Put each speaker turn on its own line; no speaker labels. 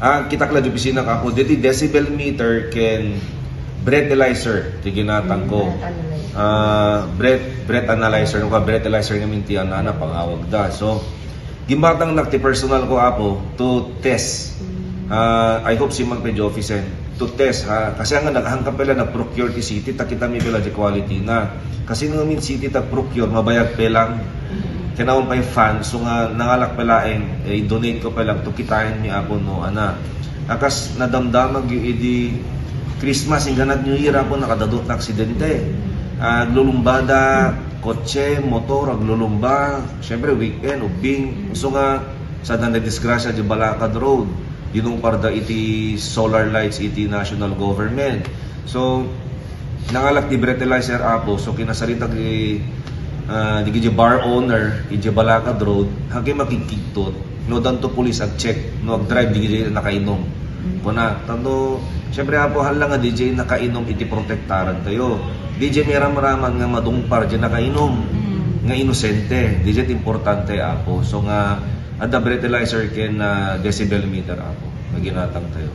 Kita kala di opisina ka ako, dito decibel meter ken breathalyzer, ti ginatang ko. Breath analyzer, no ka breathalyzer nga minti na pangawag da. So, gimbatang nakti personal ko apo to test. I hope si man pedyo office to test kasi nga naghangkap pala na procure ti city takita mi pala di quality na kasi nga min city ta procure mabayag pelang kinawon pa yung fan so nga nangalak palaeng donate ko pa lang to kitain mi ako no akas nadamdamag yung idi Christmas inganat New Year ako nakadadot na aksidente glulumbada kotse motor aglulumba syempre weekend ubing so nga sa na disgrasya di Balakad Road yun parda iti solar lights iti national government so nangalak ti breathalyzer apo so kinasalitag di bar owner iti Balakad Road hanggang makikiktot no danto police ag check no ag drive di nakainom kuna tanto syempre apo halang nga DJ nakainom iti protektaran tayo DJ meram-raman nga madungpar di nakainom nga inosente DJ importante apo so nga ada breathalyzer ken decibel meter apo maginatang tayo.